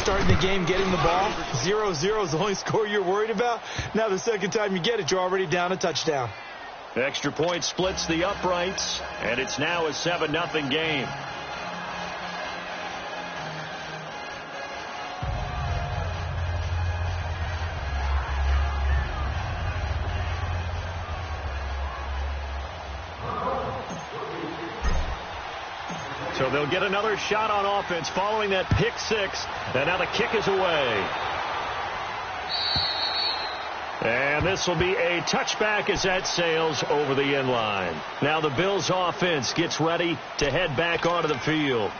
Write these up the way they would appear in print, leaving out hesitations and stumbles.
starting the game, getting the ball. 0-0 is the only score you're worried about. Now the second time you get it, you're already down a touchdown. Extra point splits the uprights, and it's now a 7-0 game. So they'll get another shot on offense following that pick six. And now the kick is away. And this will be a touchback as that sails over the end line. Now the Bills offense gets ready to head back onto the field.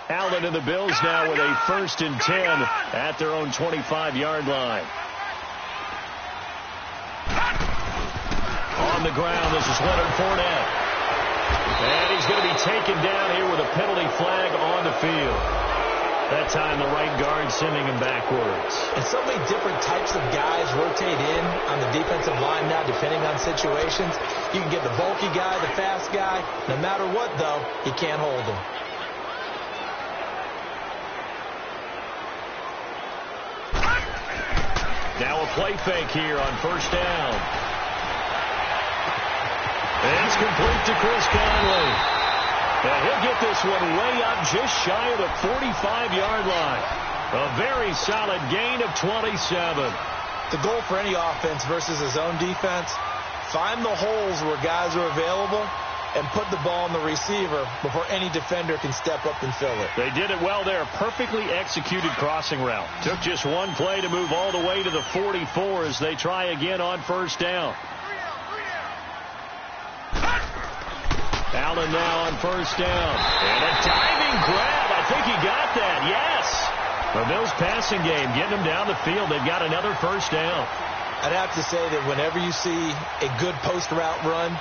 Allen and the Bills now with a 1st and 10 at their own 25-yard line. On the ground, this is Leonard Fournette. And he's going to be taken down here with a penalty flag on the field. That time the right guard sending him backwards. And so many different types of guys rotate in on the defensive line now depending on situations. You can get the bulky guy, the fast guy. No matter what, though, you can't hold him. Now a play fake here on 1st down. And it's complete to Chris Conley. And he'll get this one way up just shy of the 45-yard line. A very solid gain of 27. The goal for any offense versus his own defense, find the holes where guys are available and put the ball in the receiver before any defender can step up and fill it. They did it well there. Perfectly executed crossing route. Took just one play to move all the way to the 44 as they try again on 1st down. Allen now on 1st down. And a diving grab. I think he got that. Yes. The Bills passing game getting them down the field. They've got another 1st down. I'd have to say that whenever you see a good post route run,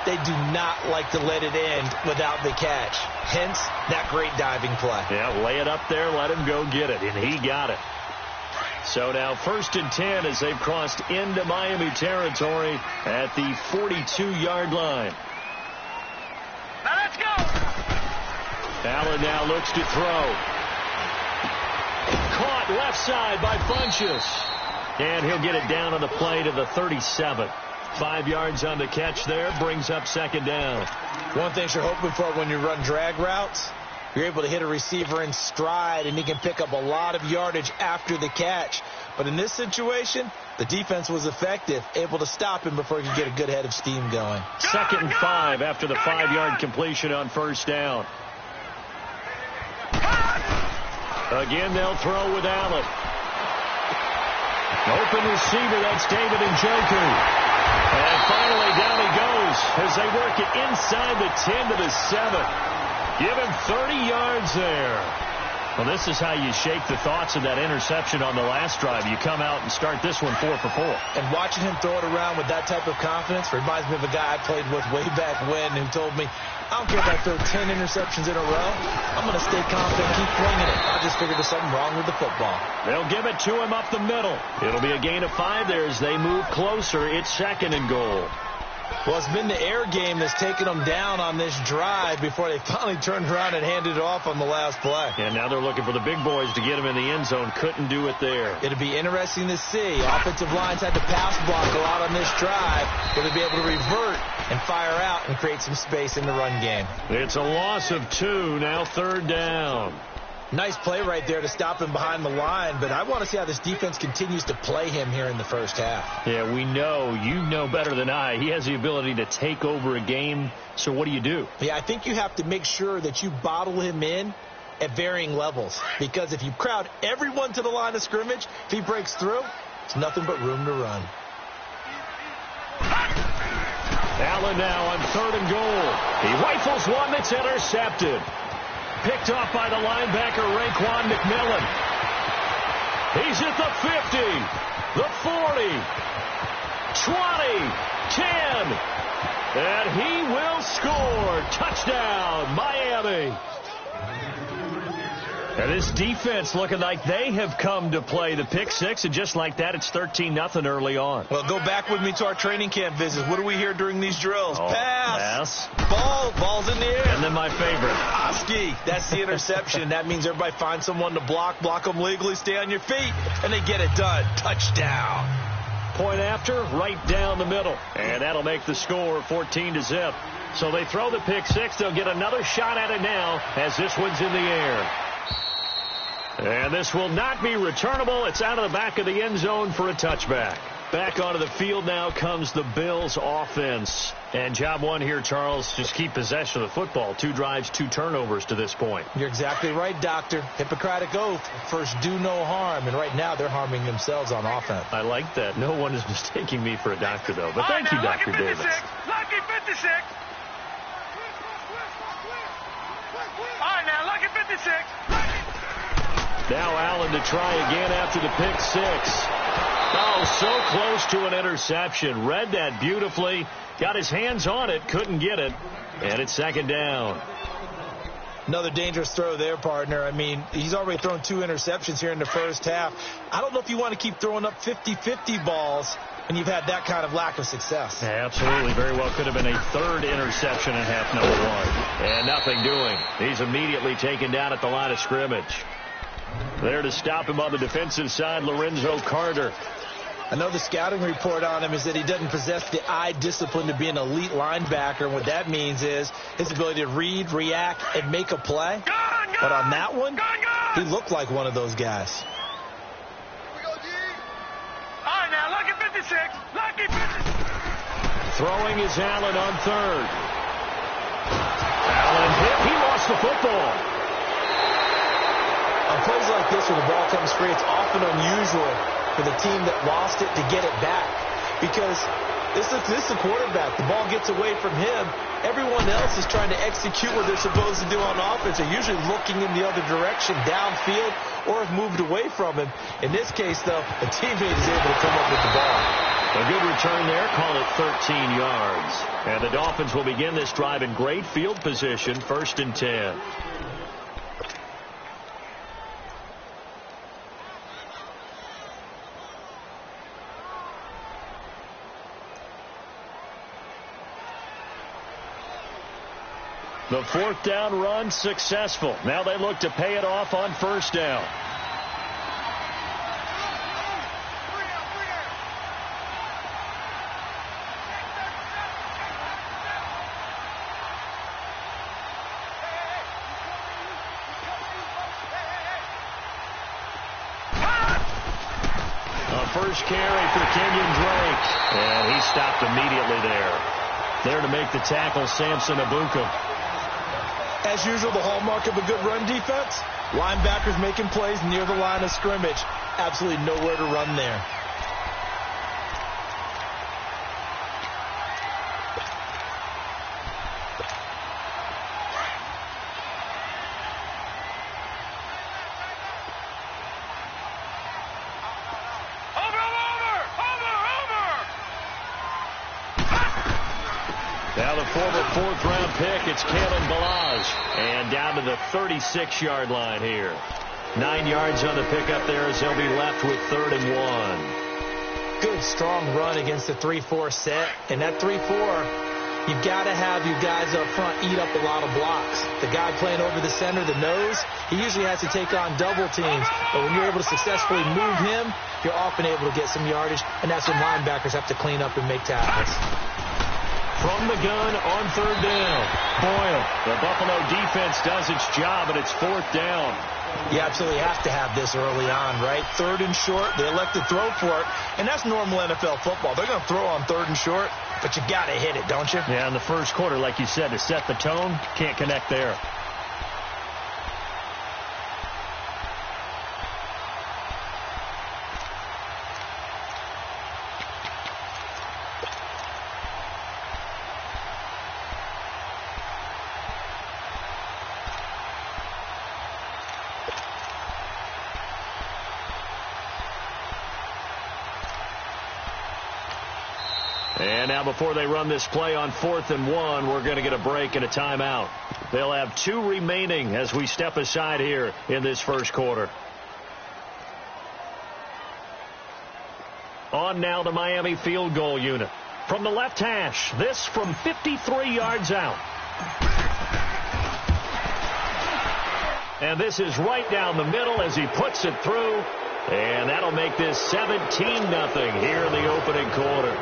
they do not like to let it end without the catch. Hence, that great diving play. Yeah, lay it up there, let him go get it, and he got it. So now 1st and 10 as they've crossed into Miami territory at the 42-yard line. Now let's go. Allen now looks to throw. Caught left side by Funchess. And he'll get it down on the play to the 37. 5 yards on the catch there, brings up 2nd down. One thing you're hoping for when you run drag routes, you're able to hit a receiver in stride, and he can pick up a lot of yardage after the catch. But in this situation, the defense was effective, able to stop him before he could get a good head of steam going. 2nd and 5 after the 5-yard completion on 1st down. Again, they'll throw with Allen. Open receiver, that's David Njoku. And finally, down he goes as they work it inside the 10 to the 7. Give him 30 yards there. Well, this is how you shake the thoughts of that interception on the last drive. You come out and start this one 4 for 4. And watching him throw it around with that type of confidence reminds me of a guy I played with way back when who told me, I don't care if I throw 10 interceptions in a row. I'm going to stay confident, keep flinging it. I just figured there's something wrong with the football. They'll give it to him up the middle. It'll be a gain of 5 there as they move closer. It's 2nd and goal. Well, it's been the air game that's taken them down on this drive before they finally turned around and handed it off on the last play. And now they're looking for the big boys to get him in the end zone. Couldn't do it there. It'll be interesting to see. Offensive lines had to pass block a lot on this drive. Will they be able to revert and fire out and create some space in the run game? It's a loss of 2, now 3rd down. Nice play right there to stop him behind the line, but I want to see how this defense continues to play him here in the first half. Yeah, we know. You know better than I. He has the ability to take over a game, so what do? Yeah, I think you have to make sure that you bottle him in at varying levels, because if you crowd everyone to the line of scrimmage, if he breaks through, it's nothing but room to run. Allen now on 3rd and goal. He rifles one that's intercepted. Picked off by the linebacker, Raekwon McMillan. He's at the 50, the 40, 20, 10. And he will score. Touchdown, Miami. And this defense looking like they have come to play the pick six, and just like that, it's 13-0 early on. Well, go back with me to our training camp visits. What do we hear during these drills? Pass. Ball's in the air. And then my favorite. Oski. That's the interception. That means everybody finds someone to block them legally, stay on your feet, and they get it done. Touchdown. Point after, right down the middle. And that'll make the score 14-0. So they throw the pick six. They'll get another shot at it now as this one's in the air. And this will not be returnable. It's out of the back of the end zone for a touchback. Back onto the field now comes the Bills offense. And job one here, Charles, just keep possession of the football. 2 drives, 2 turnovers to this point. You're exactly right, Doctor. Hippocratic oath. First, do no harm. And right now, they're harming themselves on offense. I like that. No one is mistaking me for a doctor, though. But thank you, Dr. Davis. Lucky 56. All right, now, lucky 56. Now Allen to try again after the pick six. Oh, so close to an interception. Read that beautifully. Got his hands on it. Couldn't get it. And it's second down. Another dangerous throw there, partner. I mean, he's already thrown 2 interceptions here in the first half. I don't know if you want to keep throwing up 50-50 balls and you've had that kind of lack of success. Yeah, absolutely. Very well could have been a 3rd interception in half number 1. And nothing doing. He's immediately taken down at the line of scrimmage. There to stop him on the defensive side, Lorenzo Carter. I know the scouting report on him is that he doesn't possess the eye discipline to be an elite linebacker. And what that means is his ability to read, react, and make a play. But on that one, he looked like one of those guys. All right, now, lucky 56. Lucky 56. Throwing is Allen on 3rd. Allen hit. He lost the football. On plays like this where the ball comes free, it's often unusual for the team that lost it to get it back. Because this is the quarterback. The ball gets away from him. Everyone else is trying to execute what they're supposed to do on offense. They're usually looking in the other direction, downfield, or have moved away from him. In this case, though, a teammate is able to come up with the ball. A good return there. Call it 13 yards. And the Dolphins will begin this drive in great field position, 1st and 10. The 4th down run successful. Now they look to pay it off on 1st down. A first carry for Kenyon Drake. And he stopped immediately there. There to make the tackle, Samson Abuka. As usual, the hallmark of a good run defense, linebackers making plays near the line of scrimmage. Absolutely nowhere to run there. Now the former 4th-round pick, it's Kalen Ballage. And down to the 36-yard line here. 9 yards on the pickup there as they'll be left with 3rd and 1. Good, strong run against the 3-4 set. And that 3-4, you've got to have you guys up front eat up a lot of blocks. The guy playing over the center, the nose, he usually has to take on double teams. But when you're able to successfully move him, you're often able to get some yardage. And that's when linebackers have to clean up and make tackles. From the gun on 3rd down. Boyle. The Buffalo defense does its job, and it's 4th down. You absolutely have to have this early on, right? 3rd and short, they elect to throw for it, and that's normal NFL football. They're going to throw on 3rd and short, but you got to hit it, don't you? Yeah, in the first quarter, like you said, to set the tone, can't connect there. And now before they run this play on 4th and 1, we're going to get a break and a timeout. They'll have 2 remaining as we step aside here in this first quarter. On now the Miami field goal unit. From the left hash, this from 53 yards out. And this is right down the middle as he puts it through. And that'll make this 17-0 here in the opening quarter.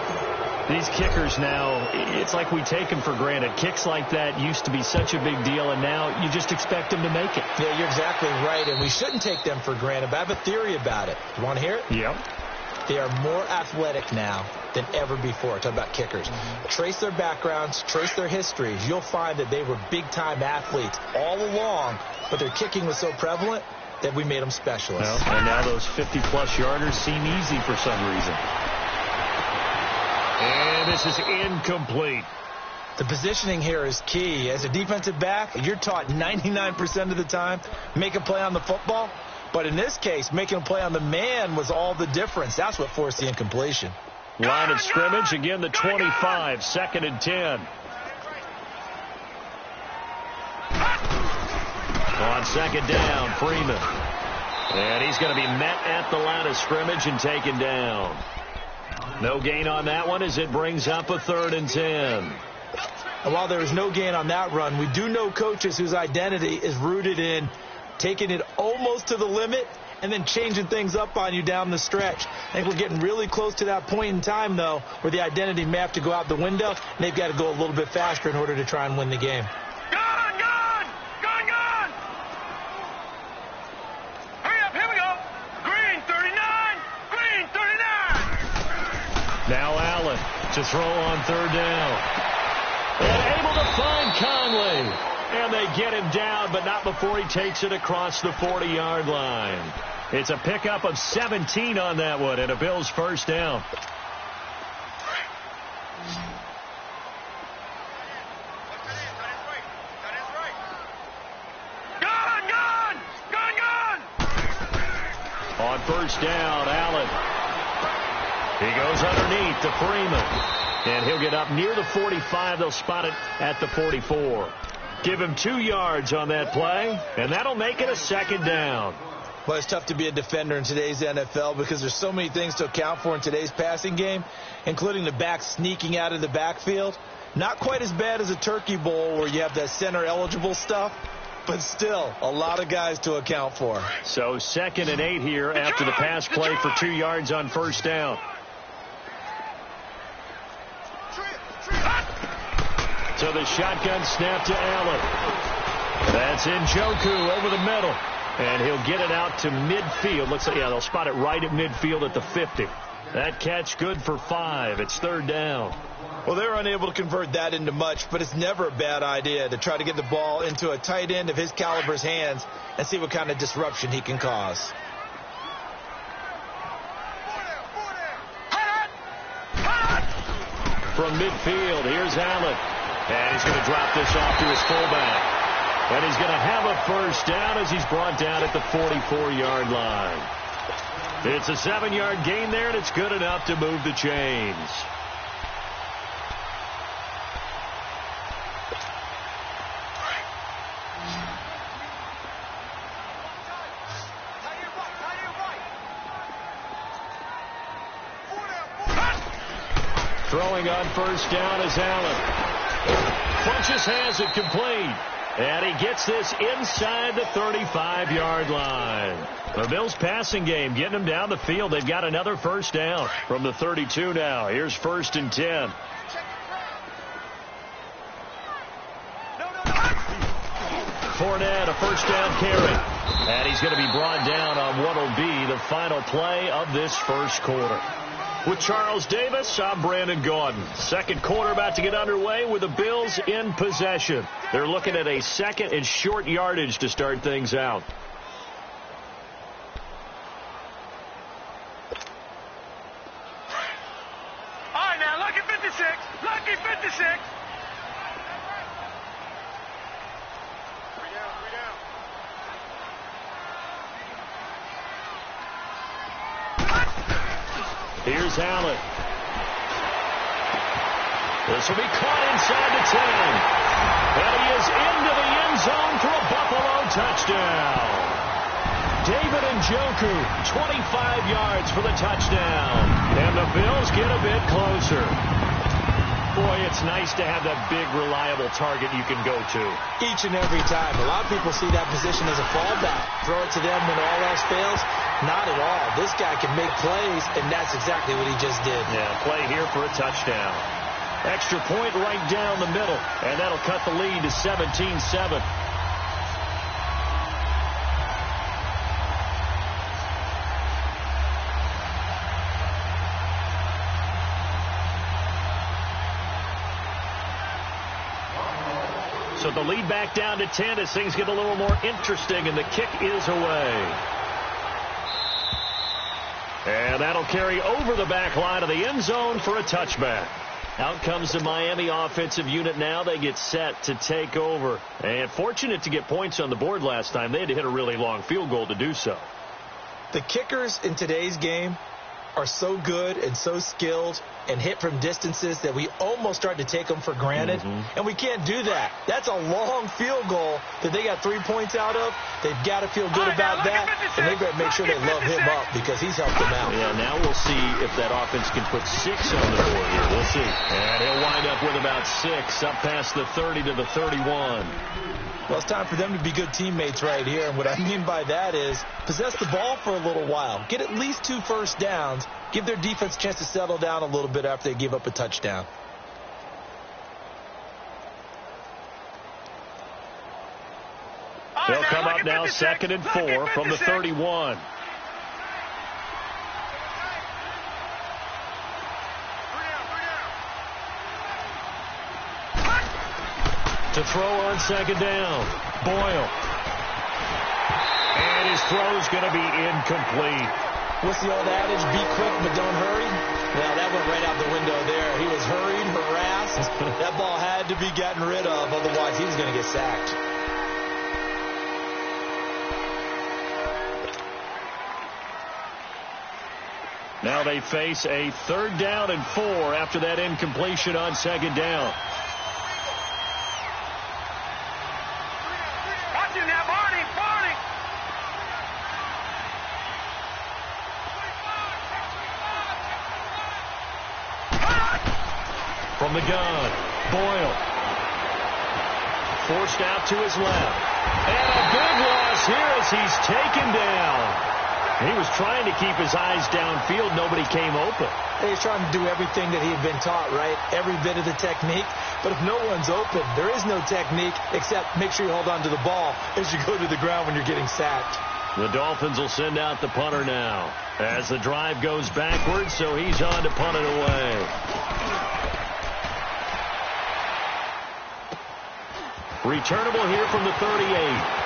These kickers now, it's like we take them for granted. Kicks like that used to be such a big deal, and now you just expect them to make it. Yeah, you're exactly right, and we shouldn't take them for granted, but I have a theory about it. You want to hear it? Yep. They are more athletic now than ever before. Talk about kickers. Trace their backgrounds, trace their histories. You'll find that they were big-time athletes all along, but their kicking was so prevalent that we made them specialists. Well, and now those 50-plus yarders seem easy for some reason. And this is incomplete. The positioning here is key. As a defensive back, you're taught 99% of the time, make a play on the football. But in this case, making a play on the man was all the difference. That's what forced the incompletion. Line of scrimmage, again the 25, 2nd and 10. On 2nd down, Freeman. And he's going to be met at the line of scrimmage and taken down. No gain on that one as it brings up a 3rd and 10. And while there was no gain on that run, we do know coaches whose identity is rooted in taking it almost to the limit and then changing things up on you down the stretch. I think we're getting really close to that point in time, though, where the identity may have to go out the window, and they've got to go a little bit faster in order to try and win the game. Gone! Gone! Hurry up, here we go. Green 39. Green 39. Now Allen to throw on 3rd down. And able to find Conley. And they get him down, but not before he takes it across the 40-yard line. It's a pickup of 17 on that one, and a Bills first down. Gone! On 1st down, Allen. He goes underneath to Freeman. And he'll get up near the 45. They'll spot it at the 44. Give him 2 yards on that play, and that'll make it a 2nd down. Well, it's tough to be a defender in today's NFL because there's so many things to account for in today's passing game, including the back sneaking out of the backfield. Not quite as bad as a turkey bowl where you have that center-eligible stuff, but still a lot of guys to account for. So 2nd and 8 here after the pass play for 2 yards on 1st down. So the shotgun snap to Allen. That's Njoku over the middle. And he'll get it out to midfield. Looks like, yeah, they'll spot it right at midfield at the 50. That catch good for 5. It's 3rd down. Well, they're unable to convert that into much, but it's never a bad idea to try to get the ball into a tight end of his caliber's hands and see what kind of disruption he can cause. From midfield, here's Allen. And he's going to drop this off to his fullback. And he's going to have a first down as he's brought down at the 44-yard line. It's a 7-yard gain there, and it's good enough to move the chains. Throwing on 1st down is Allen. Funches has it complete. And he gets this inside the 35-yard line. The Bills passing game getting them down the field. They've got another first down from the 32 now. Here's 1st and 10. Fournette, a first down carry. And he's going to be brought down on what will be the final play of this first quarter. With Charles Davis, I'm Brandon Gaudin. Second quarter about to get underway with the Bills in possession. They're looking at a 2nd and short yardage to start things out. All right, now, lucky 56. Lucky 56. Here's Allen. This will be caught inside the 10. And he is into the end zone for a Buffalo touchdown. David Njoku, 25 yards for the touchdown. And the Bills get a bit closer. Boy, it's nice to have that big, reliable target you can go to. Each and every time. A lot of people see that position as a fallback. Throw it to them when all else fails. Not at all. This guy can make plays, and that's exactly what he just did. Yeah, play here for a touchdown. Extra point right down the middle, and that'll cut the lead to 17-7. So the lead back down to 10 as things get a little more interesting, and the kick is away. And that'll carry over the back line of the end zone for a touchback. Out comes the Miami offensive unit now. They get set to take over. And fortunate to get points on the board last time. They had to hit a really long field goal to do so. The kickers in today's game are so good and so skilled and hit from distances that we almost start to take them for granted. And we can't do that. That's a long field goal that they got 3 points out of. They've got to feel good about that, and they've got to make sure they love him up because he's helped them out. Yeah, now we'll see if that offense can put 6 on the board here. We'll see. And he'll wind up with about 6 up past the 30 to the 31. Well, it's time for them to be good teammates right here. And what I mean by that is possess the ball for a little while. Get at least 2 first downs. Give their defense a chance to settle down a little bit after they give up a touchdown. They'll come up now 2nd and 4 from the 31. To throw on 2nd down, Boyle. And his throw's going to be incomplete. What's the old adage? Be quick, but don't hurry. Well, that went right out the window there. He was hurried, harassed. That ball had to be gotten rid of, otherwise he was going to get sacked. Now they face a 3rd down and 4 after that incompletion on 2nd down. From the gun, Boyle. Forced out to his left. And a big loss here as he's taken down. He was trying to keep his eyes downfield. Nobody came open. He was trying to do everything that he had been taught, right? Every bit of the technique. But if no one's open, there is no technique except make sure you hold on to the ball as you go to the ground when you're getting sacked. The Dolphins will send out the punter now as the drive goes backwards, so he's on to punt it away. Returnable here from the 38.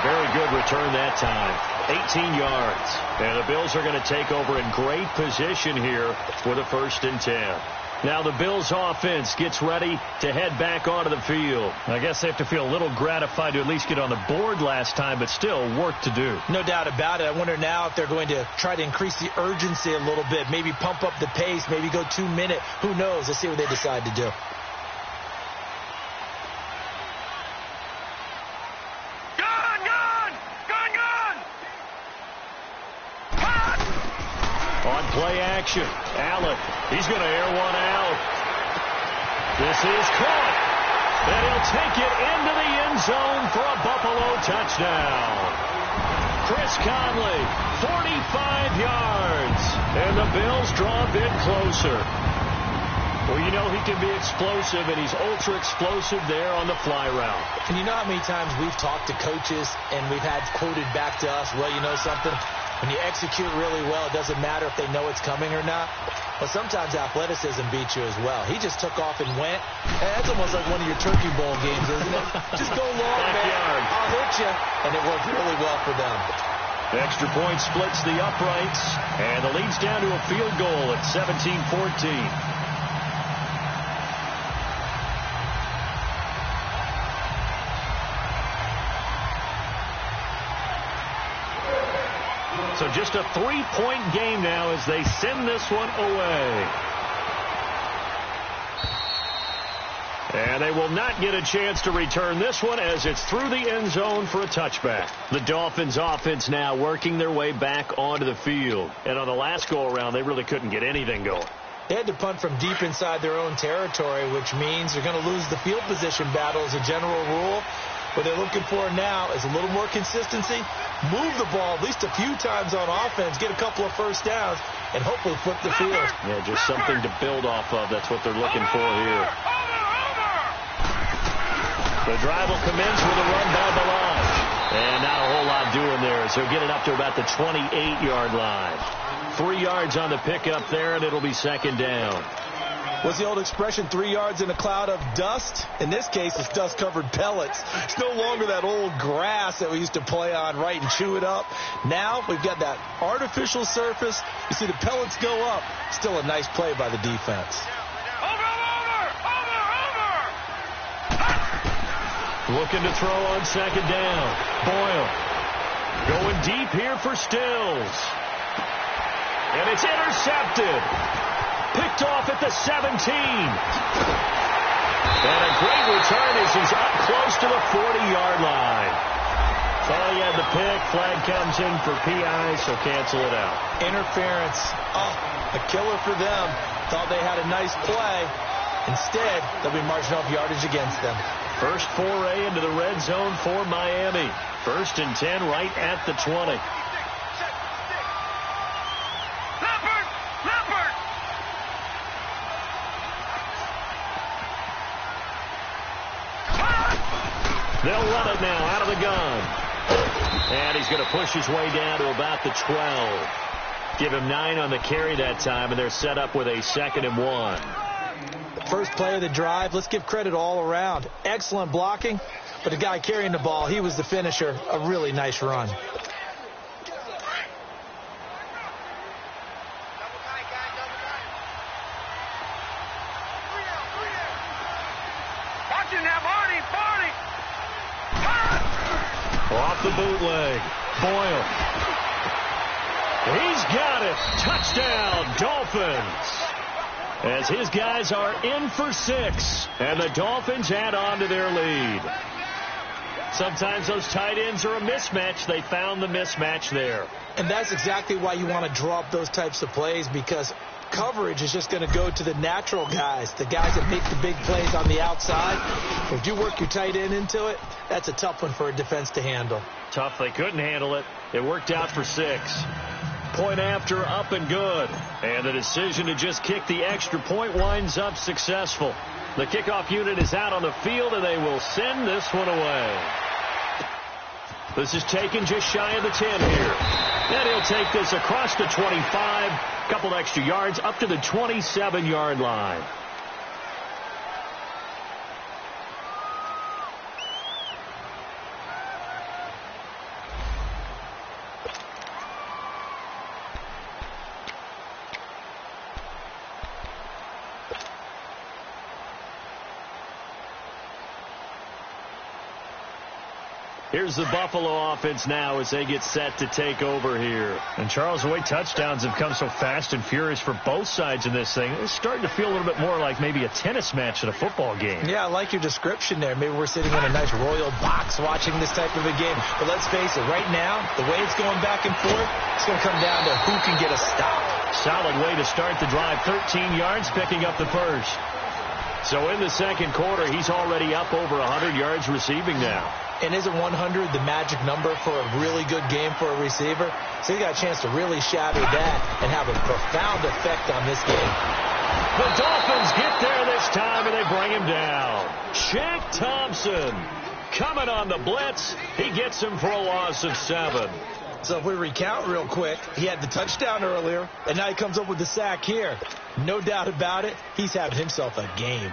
Very good return that time. 18 yards. And the Bills are going to take over in great position here for the 1st and 10. Now the Bills offense gets ready to head back onto the field. I guess they have to feel a little gratified to at least get on the board last time, but still work to do. No doubt about it. I wonder now if they're going to try to increase the urgency a little bit, maybe pump up the pace, maybe go 2-minute. Who knows? Let's see what they decide to do. On play action, Allen, he's going to air one out. This is caught, and he'll take it into the end zone for a Buffalo touchdown. Chris Conley, 45 yards, and the Bills draw a bit closer. Well, you know he can be explosive, and he's ultra-explosive there on the fly route. And you know how many times we've talked to coaches, and we've had quoted back to us, well, you know something? When you execute really well, it doesn't matter if they know it's coming or not. But sometimes athleticism beats you as well. He just took off and went. And that's almost like one of your Turkey Bowl games, isn't it? Just go long, man. I'll hit you. And it worked really well for them. The extra point splits the uprights. And the lead's down to a field goal at 17-14. So just a 3-point game now as they send this one away. And they will not get a chance to return this one as it's through the end zone for a touchback. The Dolphins offense now working their way back onto the field. And on the last go-around, they really couldn't get anything going. They had to punt from deep inside their own territory, which means they're going to lose the field position battle as a general rule. What they're looking for now is a little more consistency, move the ball at least a few times on offense, get a couple of first downs, and hopefully flip the field. Yeah, just something to build off of. That's what they're looking for here. The drive will commence with a run by Balaj. And not a whole lot doing there, so get it up to about the 28-yard line. 3 yards on the pickup there, and it'll be second down. What's the old expression, 3 yards in a cloud of dust? In this case, it's dust-covered pellets. It's no longer that old grass that we used to play on, right, and chew it up. Now we've got that artificial surface. You see the pellets go up. Still a nice play by the defense. Looking to throw on second down. Boyle going deep here for Stills. And it's intercepted. Picked off at the 17. And a great return as he's up close to the 40-yard line. Thought he had the pick. Flag comes in for PI, so cancel it out. Interference. Oh, a killer for them. Thought they had a nice play. Instead, they'll be marching off yardage against them. First foray into the red zone for Miami. 1st and 10 right at the 20. They'll run it now out of the gun. And he's going to push his way down to about the 12. Give him 9 on the carry that time, and they're set up with a 2nd and 1. First play of the drive, let's give credit all around. Excellent blocking, but the guy carrying the ball, he was the finisher. A really nice run. Watching that, Barney! Off the bootleg. Boyle. He's got it. Touchdown, Dolphins. As his guys are in for 6, and the Dolphins add on to their lead. Sometimes those tight ends are a mismatch. They found the mismatch there. And that's exactly why you want to draw up those types of plays, because coverage is just going to go to the natural guys, the guys that make the big plays on the outside. If you work your tight end into it, that's a tough one for a defense to handle. Tough. They couldn't handle it. It worked out for 6. Point after, up and good. And the decision to just kick the extra point winds up successful. The kickoff unit is out on the field, and they will send this one away. This is taken just shy of the 10 here. And he'll take this across the 25, a couple extra yards up to the 27-yard line. Here's the Buffalo offense now as they get set to take over here. And, Charles, the way touchdowns have come so fast and furious for both sides in this thing, it's starting to feel a little bit more like maybe a tennis match at a football game. Yeah, I like your description there. Maybe we're sitting in a nice royal box watching this type of a game. But let's face it, right now, the way it's going back and forth, it's going to come down to who can get a stop. Solid way to start the drive. 13 yards, picking up the first. So in the second quarter, he's already up over 100 yards receiving now. And isn't 100 the magic number for a really good game for a receiver? So you got a chance to really shatter that and have a profound effect on this game. The Dolphins get there this time, and they bring him down. Shaq Thompson coming on the blitz. He gets him for a loss of 7. So if we recount real quick, he had the touchdown earlier, and now he comes up with the sack here. No doubt about it, he's having himself a game.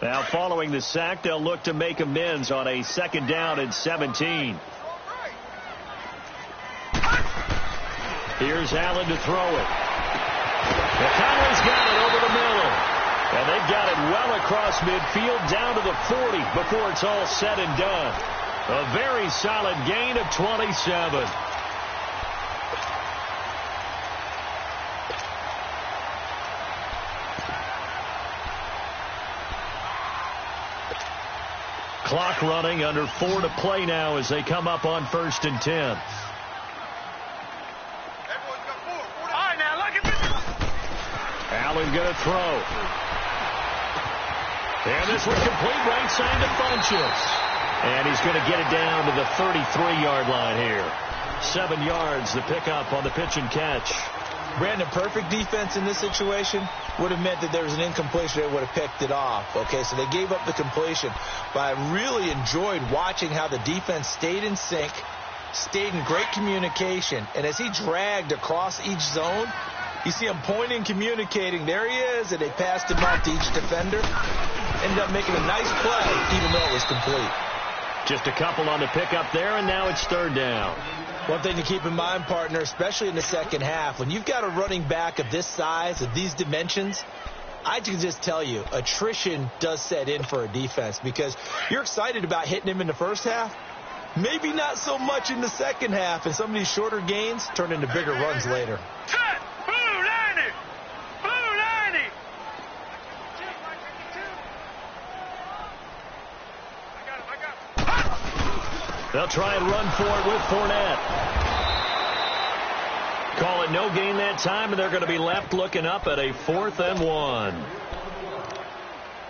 Now following the sack, they'll look to make amends on a 2nd down and 17. Here's Allen to throw it. McConnell's got it over the middle. And they've got it well across midfield down to the 40 before it's all said and done. A very solid gain of 27. Clock running, under 4 to play now as they come up on 1st and 10. Allen going to throw. And this one complete right side to Funchess. And he's going to get it down to the 33-yard line here. 7 yards, the pickup on the pitch and catch. Brandon, perfect defense in this situation would have meant that there was an incompletion. They would have picked it off. Okay, so they gave up the completion. But I really enjoyed watching how the defense stayed in sync, stayed in great communication. And as he dragged across each zone, you see him pointing, communicating. There he is, and they passed him off to each defender. Ended up making a nice play, even though it was complete. Just a couple on the pickup there, and now it's 3rd down. One thing to keep in mind, partner, especially in the second half, when you've got a running back of this size, of these dimensions, I can just tell you, attrition does set in for a defense because you're excited about hitting him in the first half. Maybe not so much in the second half, and some of these shorter gains turn into bigger runs later. They'll try and run for it with Fournette. Call it no gain that time, and they're going to be left looking up at a 4th and 1.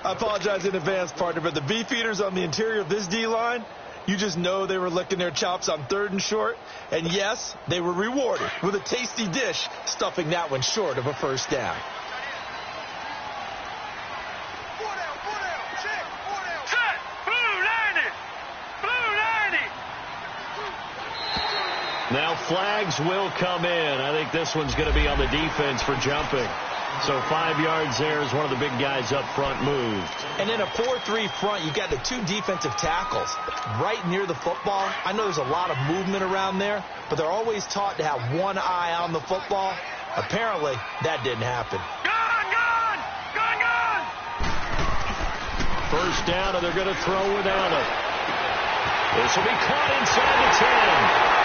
I apologize in advance, partner, but the beefeaters on the interior of this D-line, you just know they were licking their chops on 3rd and short. And, yes, they were rewarded with a tasty dish, stuffing that one short of a first down. Now flags will come in. I think this one's going to be on the defense for jumping. So 5 yards there as one of the big guys up front moved. And in a 4-3 front, you've got the 2 defensive tackles right near the football. I know there's a lot of movement around there, but they're always taught to have one eye on the football. Apparently, that didn't happen. First down, and they're going to throw with Allen. This will be caught inside the 10.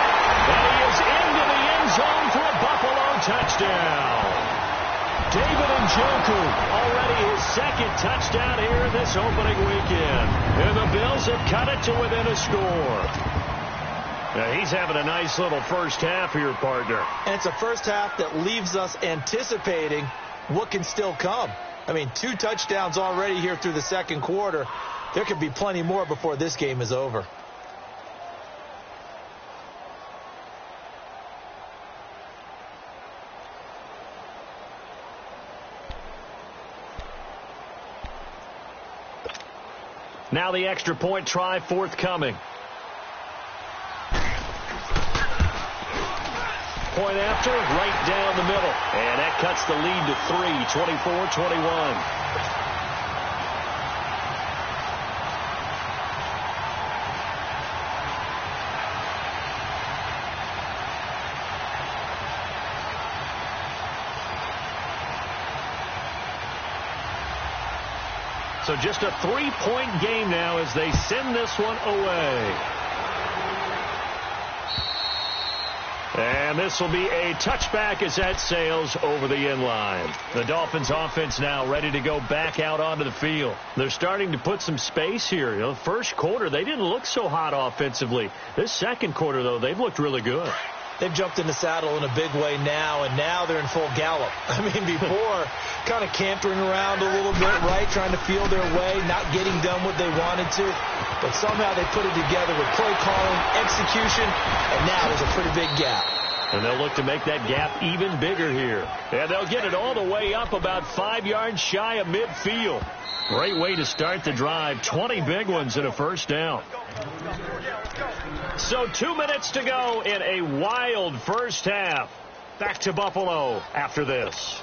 And he is into the end zone for a Buffalo touchdown. David Njoku, already his 2nd touchdown here in this opening weekend. And the Bills have cut it to within a score. Now he's having a nice little first half here, partner. And it's a first half that leaves us anticipating what can still come. I mean, 2 touchdowns already here through the second quarter. There could be plenty more before this game is over. Now the extra point try forthcoming. Point after, right down the middle. And that cuts the lead to 3, 24-21. So just a 3-point game now as they send this one away. And this will be a touchback as that sails over the end line. The Dolphins offense now ready to go back out onto the field. They're starting to put some space here. You know, first quarter, they didn't look so hot offensively. This second quarter, though, they've looked really good. They've jumped in the saddle in a big way now, and now they're in full gallop. I mean, before, kind of cantering around a little bit, right, trying to feel their way, not getting done what they wanted to. But somehow they put it together with play calling, execution, and now there's a pretty big gap. And they'll look to make that gap even bigger here. And they'll get it all the way up about 5 yards shy of midfield. Great way to start the drive. 20 big ones and a first down. So 2 minutes to go in a wild first half. Back to Buffalo after this.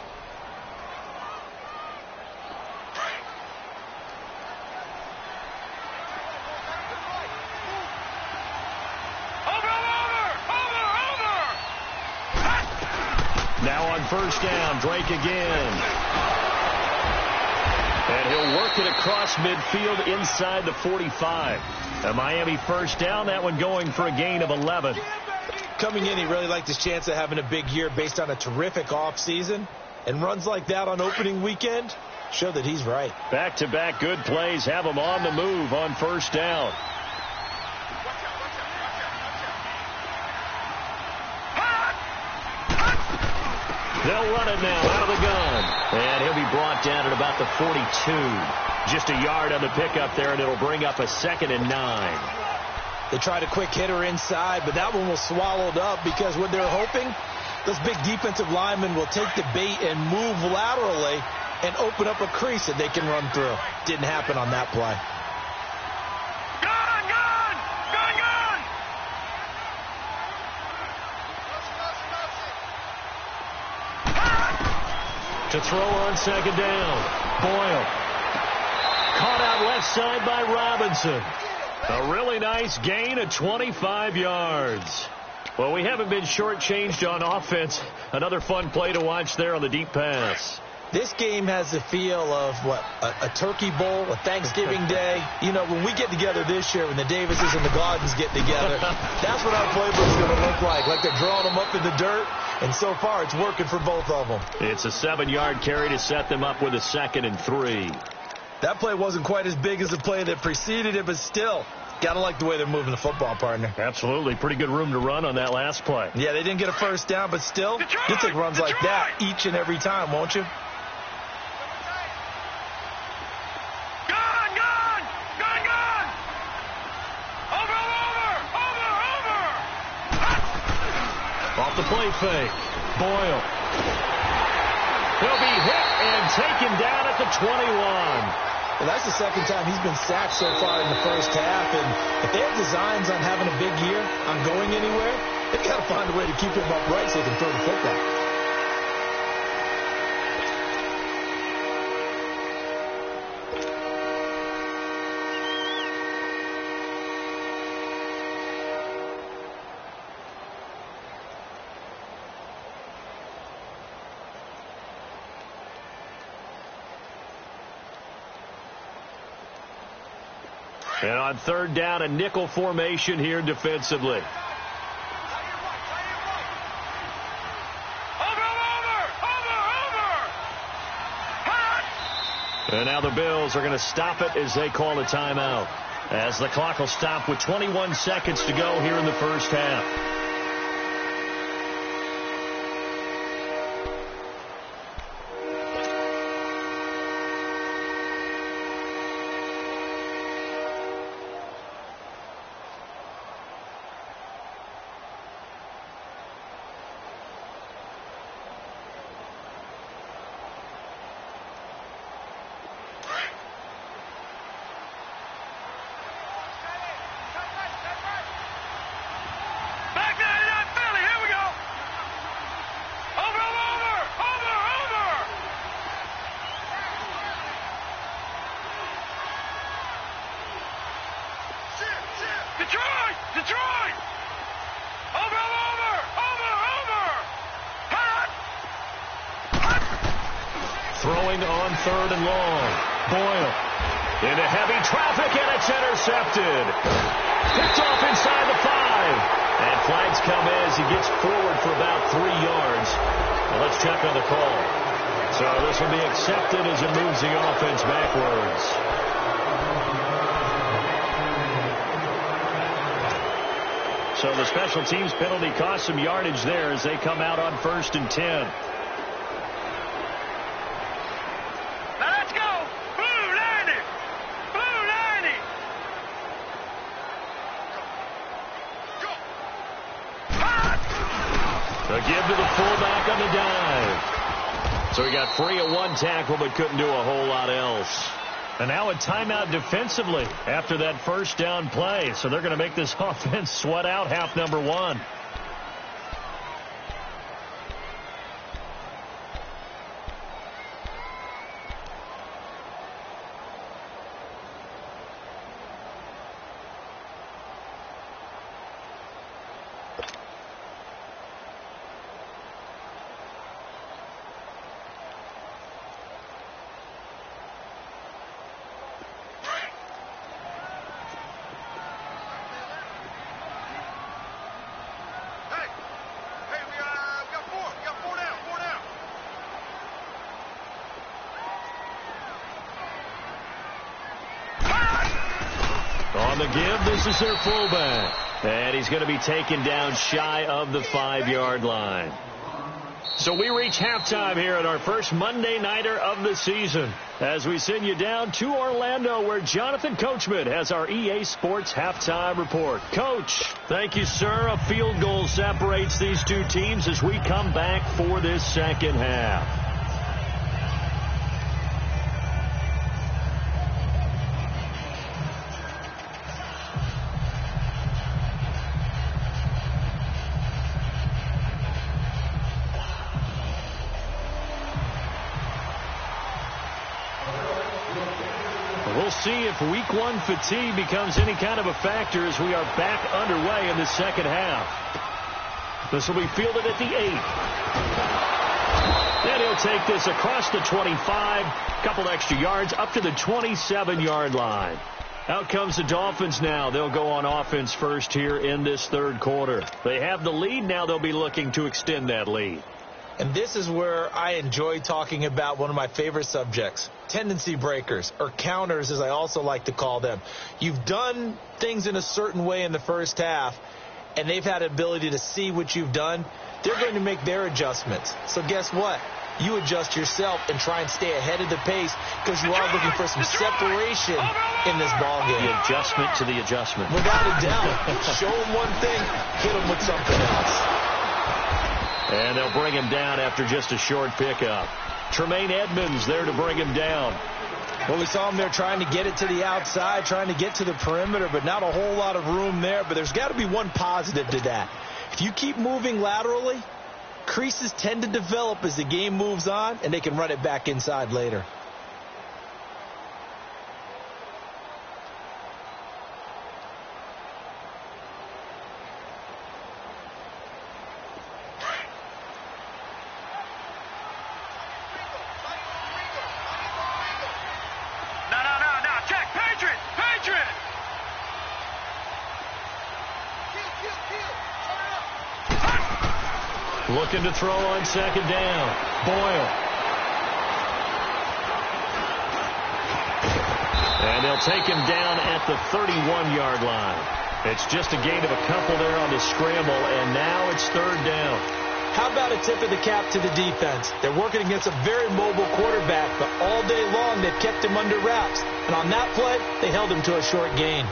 Now on first down, Drake again. And he'll work it across midfield inside the 45. A Miami first down, that one going for a gain of 11. Coming in, he really liked his chance of having a big year based on a terrific offseason. And runs like that on opening weekend show that he's right. Back-to-back good plays have him on the move on first down. They'll run it now out of the gun. And he'll be brought down at about the 42. Just a yard on the pickup there, and it'll bring up a 2nd and 9. They tried a quick hitter inside, but that one was swallowed up because what they're hoping, those big defensive linemen will take the bait and move laterally and open up a crease that they can run through. Didn't happen on that play. To throw on 2nd down. Boyle. Caught out left side by Robinson. A really nice gain of 25 yards. Well, we haven't been shortchanged on offense. Another fun play to watch there on the deep pass. This game has the feel of, a Turkey Bowl, a Thanksgiving Day. You know, when we get together this year, when the Davises and the Gardens get together, that's what our playbook's going to look like. Like they're drawing them up in the dirt, and so far it's working for both of them. It's a 7-yard carry to set them up with a 2nd and 3. That play wasn't quite as big as the play that preceded it, but still, got to like the way they're moving the football, partner. Absolutely. Pretty good room to run on that last play. Yeah, they didn't get a first down, but still, you'll take runs like that each and every time, won't you? Off the play fake. Boyle. He'll be hit and taken down at the 21. Well, that's the second time he's been sacked so far in the first half. And if they have designs on having a big year, on going anywhere, they've got to find a way to keep him upright so they can throw the football. And on 3rd down, a nickel formation here defensively. And now the Bills are going to stop it as they call a timeout. As the clock will stop with 21 seconds to go here in the first half. Detroit! Over! Throwing on 3rd and long. Boyle into heavy traffic, and it's intercepted. Picked off inside the 5. And flags come as he gets forward for about 3 yards. Well, let's check on the call. So this will be accepted as it moves the offense backwards. So the special teams penalty cost some yardage there as they come out on 1st and 10. Let's go! Blue 90! Blue 90! Go! A give to the fullback on the dive. So he got free of 1 tackle but couldn't do a whole lot else. And now a timeout defensively after that first down play. So they're going to make this offense sweat out half number 1. On the give, this is their fullback. And he's going to be taken down shy of the 5-yard line. So we reach halftime here at our first Monday Nighter of the season as we send you down to Orlando where Jonathan Coachman has our EA Sports Halftime Report. Coach, thank you, sir. A field goal separates these two teams as we come back for this second half. We'll see if week one fatigue becomes any kind of a factor as we are back underway in the second half. This will be fielded at the 8. And he'll take this across the 25, couple extra yards up to the 27-yard line. Out comes the Dolphins now. They'll go on offense first here in this third quarter. They have the lead. Now they'll be looking to extend that lead. And this is where I enjoy talking about one of my favorite subjects, tendency breakers, or counters as I also like to call them. You've done things in a certain way in the first half, and they've had the ability to see what you've done. They're going to make their adjustments. So guess what? You adjust yourself and try and stay ahead of the pace because you are looking for some separation in this ballgame. The adjustment to the adjustment. Without a doubt. Show them one thing, hit them with something else. And they'll bring him down after just a short pickup. Tremaine Edmonds there to bring him down. Well, we saw him there trying to get it to the outside, trying to get to the perimeter, but not a whole lot of room there. But there's got to be one positive to that. If you keep moving laterally, creases tend to develop as the game moves on, and they can run it back inside later. Looking to throw on second down. Boyle. And they'll take him down at the 31-yard line. It's just a gain of a couple there on the scramble, and now it's third down. How about a tip of the cap to the defense? They're working against a very mobile quarterback, but all day long they've kept him under wraps. And on that play, they held him to a short gain.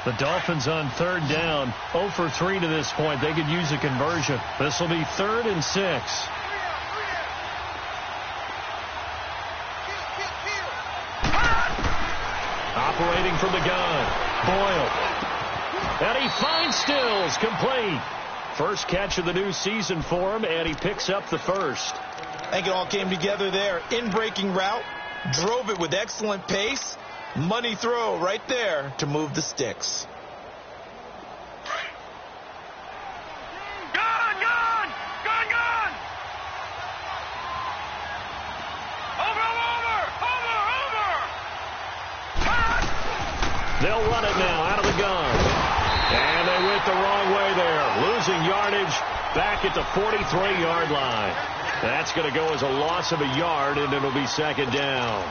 The Dolphins on third down, 0 for 3 to this point. They could use a conversion. This will be 3rd and 6. Operating from the gun, Boyle. And he finds Stills, complete. First catch of the new season for him, and he picks up the first. I think it all came together there. In-breaking route, drove it with excellent pace. Money throw right there to move the sticks. Gun! Gun! Gun! Gun! Over! They'll run it now out of the gun. And they went the wrong way there. Losing yardage back at the 43-yard line. That's going to go as a loss of a yard, and it'll be second down.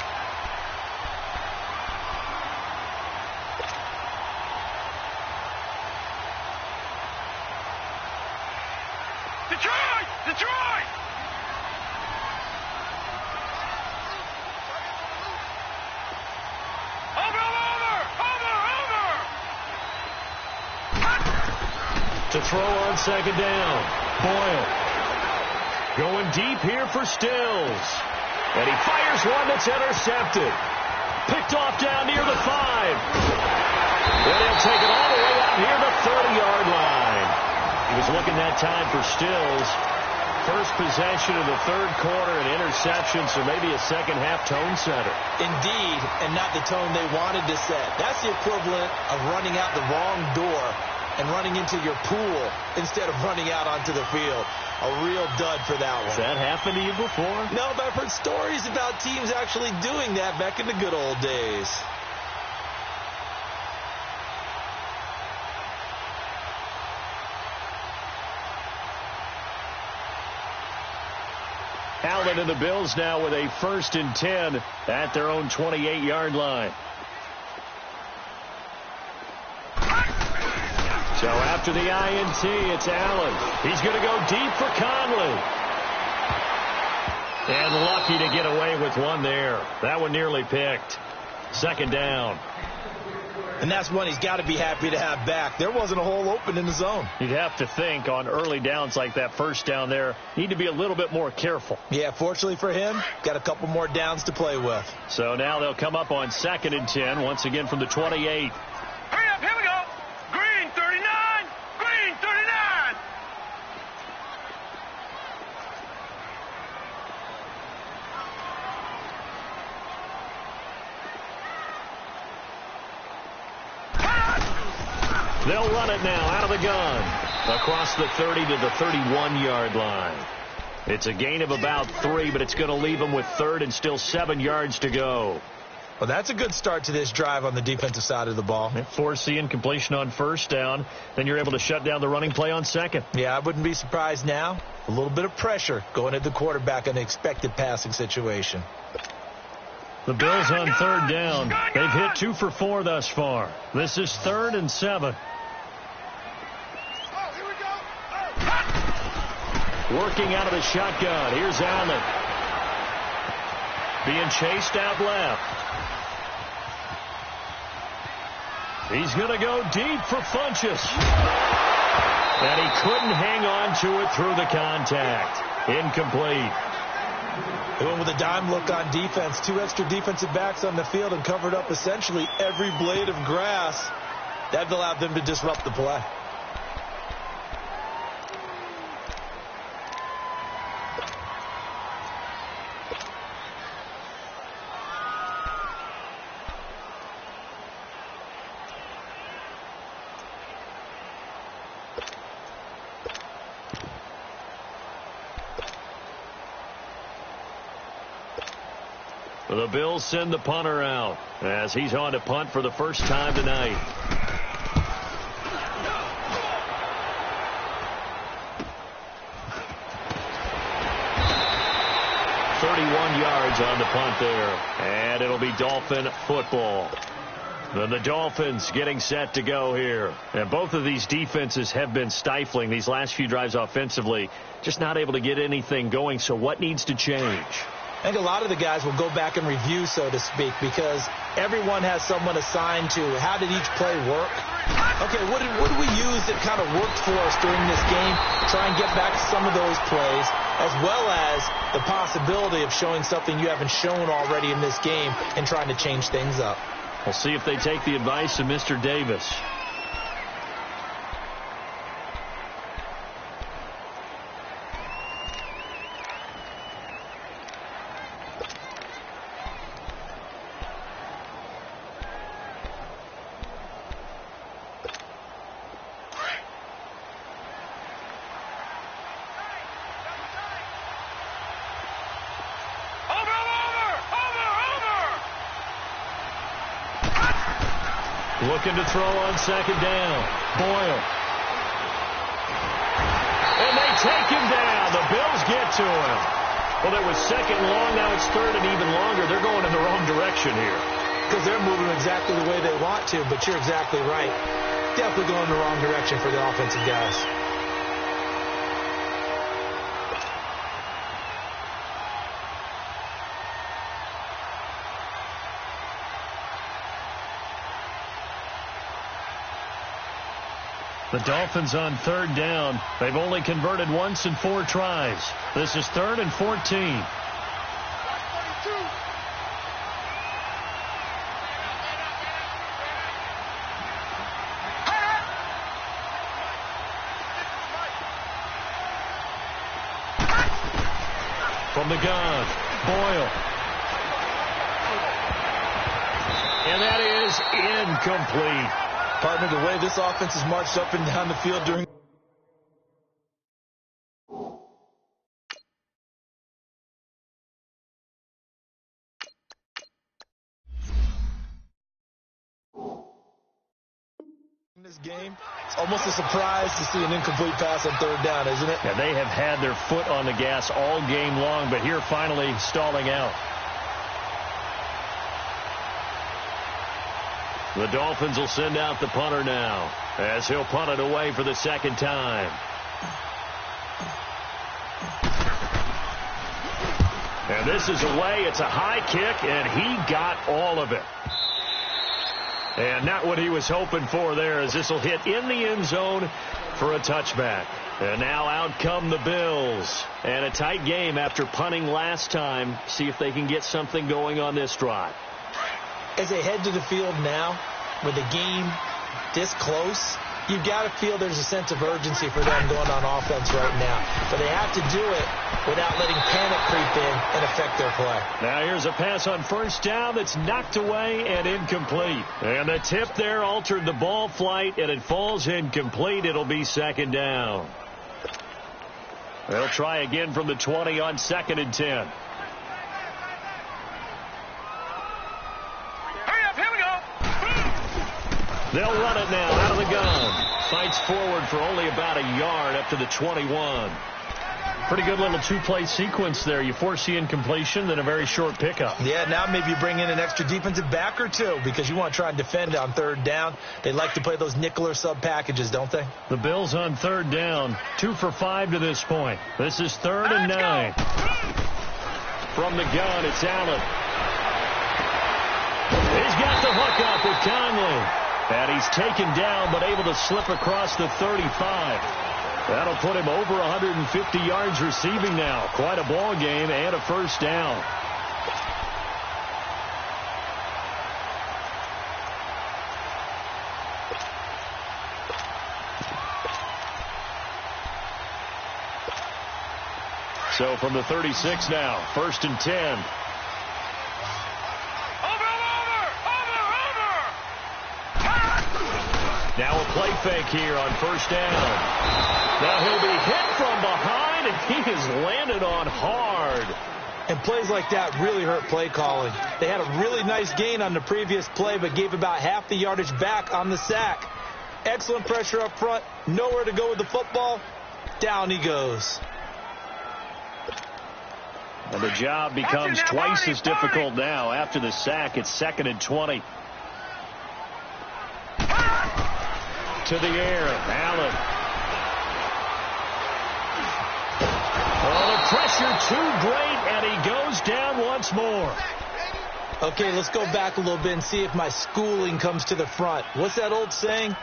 Detroit! Detroit! To throw on second down. Boyle. Going deep here for Stills. And he fires one that's intercepted. Picked off down near the 5. And he'll take it all the way out near the 30-yard line. He was looking that time for Stills. First possession of the third quarter, an interception, so maybe a second-half tone setter. Indeed, and not the tone they wanted to set. That's the equivalent of running out the wrong door and running into your pool instead of running out onto the field. A real dud for that one. Has that happened to you before? No, but I've heard stories about teams actually doing that back in the good old days. Allen and the Bills now with a 1st and 10 at their own 28-yard line. So after the INT, it's Allen. He's going to go deep for Conley. And lucky to get away with one there. That one nearly picked. 2nd down. And that's one he's got to be happy to have back. There wasn't a hole open in the zone. You'd have to think on early downs like that 1st down there, need to be a little bit more careful. Yeah, fortunately for him, got a couple more downs to play with. So now they'll come up on 2nd and 10, once again from the 28. Hurry up, here we go. Green 39, green 39. They'll run it now out of the gun. Across the 30 to the 31-yard line. It's a gain of about 3, but it's going to leave them with 3rd and still 7 yards to go. Well, that's a good start to this drive on the defensive side of the ball. Force the incompletion on 1st down. Then you're able to shut down the running play on 2nd. Yeah, I wouldn't be surprised now. A little bit of pressure going at the quarterback in an expected passing situation. The Bills on 3rd down. They've hit 2 for 4 thus far. This is 3rd and 7. Working out of the shotgun. Here's Allen. Being chased out left. He's going to go deep for Funchess. And he couldn't hang on to it through the contact. Incomplete. They went with a dime look on defense. 2 extra defensive backs on the field and covered up essentially every blade of grass. That allowed them to disrupt the play. The Bills send the punter out as he's on to punt for the first time tonight. Yards on the punt there, and it'll be Dolphin football. Then the Dolphins getting set to go here. And both of these defenses have been stifling these last few drives offensively, just not able to get anything going. So what needs to change? I think a lot of the guys will go back and review, so to speak, because everyone has someone assigned to how did each play work. Okay, what did we use that kind of worked for us during this game? Try and get back to some of those plays, as well as the possibility of showing something you haven't shown already in this game and trying to change things up. We'll see if they take the advice of Mr. Davis. Looking to throw on second down. Boyle. And they take him down. The Bills get to him. Well, there was second and long. Now it's third and even longer. They're going in the wrong direction here. Because they're moving exactly the way they want to, but you're exactly right. Definitely going in the wrong direction for the offensive guys. The Dolphins on third down. They've only converted once in 4 tries. This is 3rd and 14. From the gun, Boyle. And that is incomplete. Partner, the way this offense has marched up and down the field during this game. It's almost a surprise to see an incomplete pass on third down, isn't it? Yeah, they have had their foot on the gas all game long, but here finally stalling out. The Dolphins will send out the punter now as he'll punt it away for the second time. And this is away. It's a high kick, and he got all of it. And not what he was hoping for there, as this will hit in the end zone for a touchback. And now out come the Bills. And a tight game after punting last time. See if they can get something going on this drive. As they head to the field now, with the game this close, you've got to feel there's a sense of urgency for them going on offense right now. But they have to do it without letting panic creep in and affect their play. Now here's a pass on first down that's knocked away and incomplete. And the tip there altered the ball flight, and it falls incomplete. It'll be second down. They'll try again from the 20 on 2nd and 10. They'll run it now out of the gun. Fights forward for only about a yard up to the 21. Pretty good little two-play sequence there. You force the incompletion, then a very short pickup. Yeah, now maybe you bring in an extra defensive back or two because you want to try and defend on third down. They like to play those nickel or sub packages, don't they? The Bills on third down, 2 for 5 to this point. This is 3rd and 9. From the gun, it's Allen. He's got the hook up with Conley. And he's taken down, but able to slip across the 35. That'll put him over 150 yards receiving now. Quite a ball game and a first down. So from the 36 now, 1st and 10. Now a play fake here on first down. Now he'll be hit from behind, and he is landed on hard. And plays like that really hurt play calling. They had a really nice gain on the previous play, but gave about half the yardage back on the sack. Excellent pressure up front. Nowhere to go with the football. Down he goes. And the job becomes twice as difficult now. After the sack, it's 2nd and 20. To the air, Allen. Oh, the pressure too great, and he goes down once more. Okay, let's go back a little bit and see if my schooling comes to the front. What's that old saying?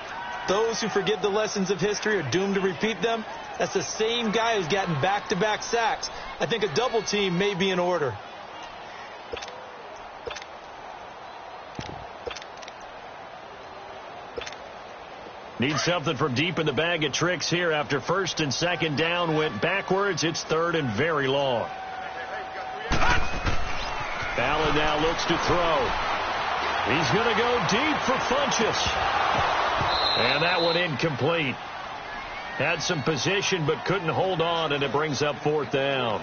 Those who forget the lessons of history are doomed to repeat them. That's the same guy who's gotten back-to-back sacks. I think a double team may be in order. Need something from deep in the bag of tricks here after 1st and 2nd down went backwards. It's 3rd and very long. Allen now looks to throw. He's going to go deep for Funchess. And that one incomplete. Had some position but couldn't hold on, and it brings up 4th down.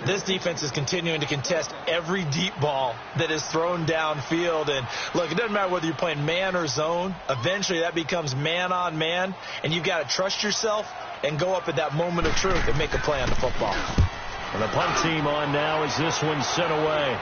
This defense is continuing to contest every deep ball that is thrown downfield. And, look, it doesn't matter whether you're playing man or zone. Eventually that becomes man-on-man, and you've got to trust yourself and go up at that moment of truth and make a play on the football. And the punt team on now as this one's sent away.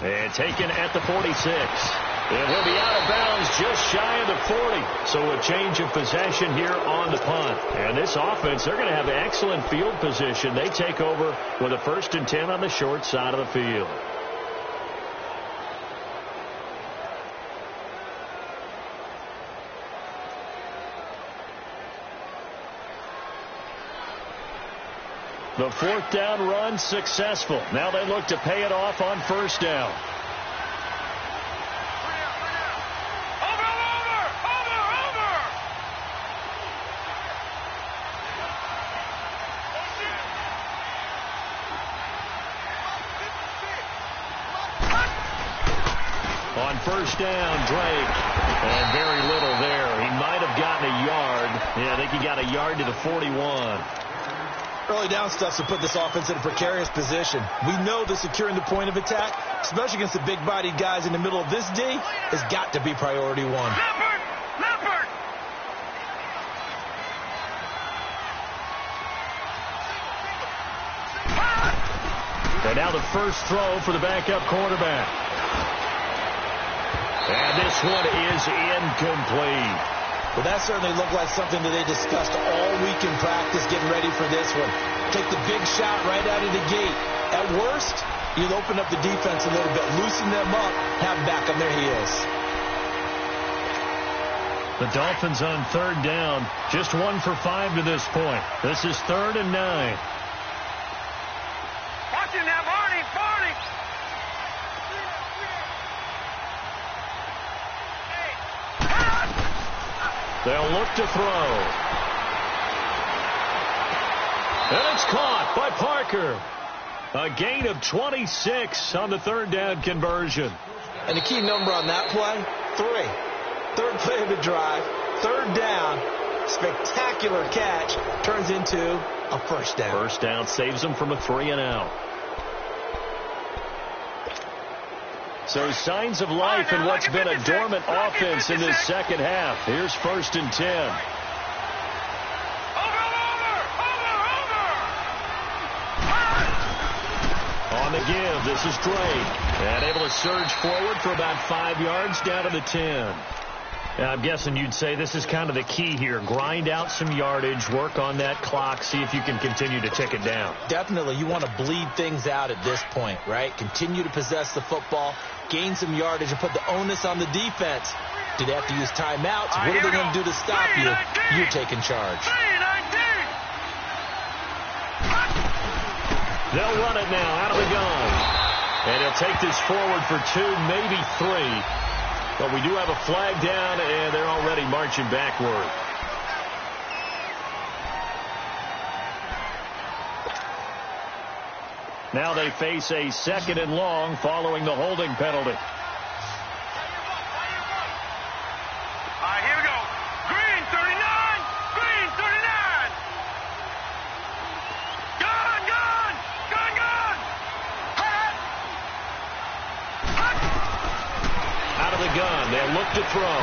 And taken at the 46. It will be out of bounds just shy of the 40. So a change of possession here on the punt. And this offense, they're going to have excellent field position. They take over with a 1st and 10 on the short side of the field. The 4th down run successful. Now they look to pay it off on 1st down. On 1st down, Drake. And very little there. He might have gotten a yard. Yeah, I think he got a yard to the 41. Early down stuff to put this offense in a precarious position. We know that securing the point of attack, especially against the big-bodied guys in the middle of this D, has got to be priority one. Leopard! And now the first throw for the backup quarterback. And this one is incomplete. Well, that certainly looked like something that they discussed all week in practice, getting ready for this one. Take the big shot right out of the gate. At worst, you'll open up the defense a little bit, loosen them up, have them back on their heels. The Dolphins on third down, just 1 for 5 to this point. This is 3rd and 9. Watch it now, Barney! They'll look to throw. And it's caught by Parker. A gain of 26 on the 3rd down conversion. And the key number on that play, 3. 3rd play of the drive, 3rd down, spectacular catch, turns into a first down. First down saves them from a 3-and-out. So signs of life in what's been a dormant offense in this second half. Here's 1st and 10. On the give, this is Drake. And able to surge forward for about 5 yards down to the 10. I'm guessing you'd say this is kind of the key here. Grind out some yardage, work on that clock, see if you can continue to tick it down. Definitely. You want to bleed things out at this point, right? Continue to possess the football, gain some yardage, and put the onus on the defense. Do they have to use timeouts? What are they going to do to stop you? You're taking charge. They'll run it now out of the gun. And he'll take this forward for 2, maybe 3. But we do have a flag down, and they're already marching backward. Now they face a 2nd and long following the holding penalty. All right, here we go. Green 39. Green 39. Gun. Out of the gun, they'll look to throw.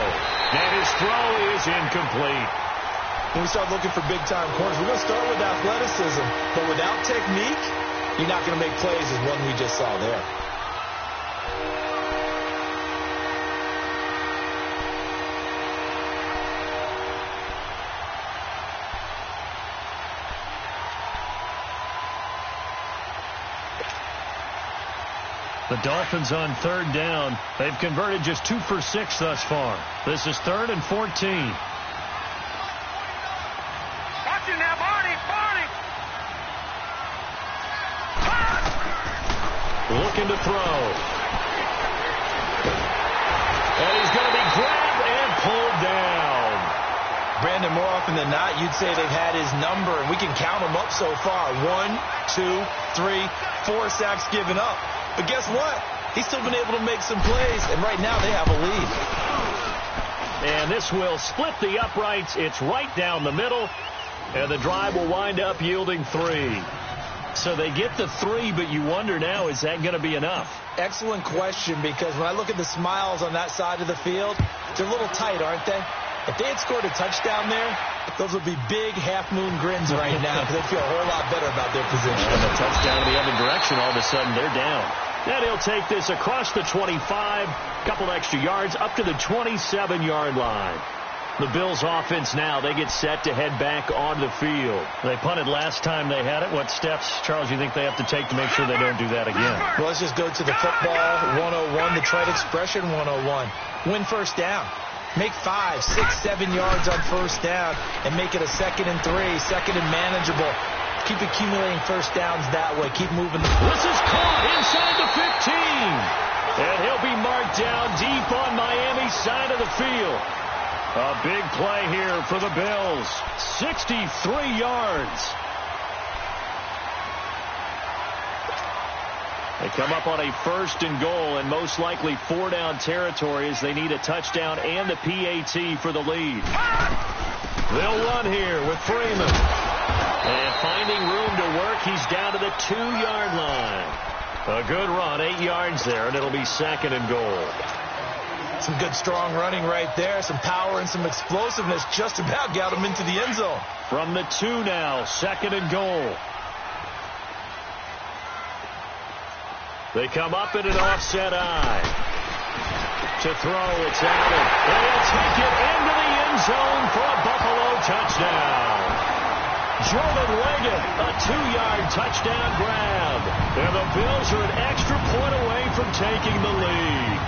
And his throw is incomplete. When we start looking for big-time corners, we're going to start with athleticism. But without technique, you're not going to make plays as one we just saw there. The Dolphins on 3rd down. They've converted just 2 for 6 thus far. This is 3rd and 14. Watch it now, Barney. Looking to throw. And he's going to be grabbed and pulled down. Brandon, more often than not, you'd say they've had his number, and we can count them up so far. 1, 2, 3, 4 sacks given up. But guess what? He's still been able to make some plays, and right now they have a lead. And this will split the uprights. It's right down the middle, and the drive will wind up yielding 3. So they get the 3, but you wonder now, is that going to be enough? Excellent question, because when I look at the smiles on that side of the field, they're a little tight, aren't they? If they had scored a touchdown there, those would be big half-moon grins right now, because they'd feel a whole lot better about their position. And a touchdown in the other direction, all of a sudden they're down. And he'll take this across the 25, couple extra yards, up to the 27-yard line. The Bills offense now, they get set to head back onto the field. They punted last time they had it. What steps, Charles, you think they have to take to make sure they don't do that again? Well, let's just go to the football 101, the trade expression 101. Win first down. Make 5, 6, 7 yards on first down and make it a 2nd and 3, 2nd and manageable. Keep accumulating first downs that way. Keep moving the ball. This is caught inside the 15. And he'll be marked down deep on Miami's side of the field. A big play here for the Bills. 63 yards. They come up on a 1st and goal and most likely 4-down territory as they need a touchdown and the PAT for the lead. They'll run here with Freeman. And finding room to work, he's down to the 2-yard line. A good run, 8 yards there, and it'll be 2nd and goal. Some good strong running right there. Some power and some explosiveness just about got him into the end zone. From the 2 now, 2nd and goal. They come up in an offset eye. To throw, it's Allen. And he'll take it into the end zone for a Buffalo touchdown. Jordan Leggett, a 2-yard touchdown grab. And the Bills are an extra point away from taking the lead.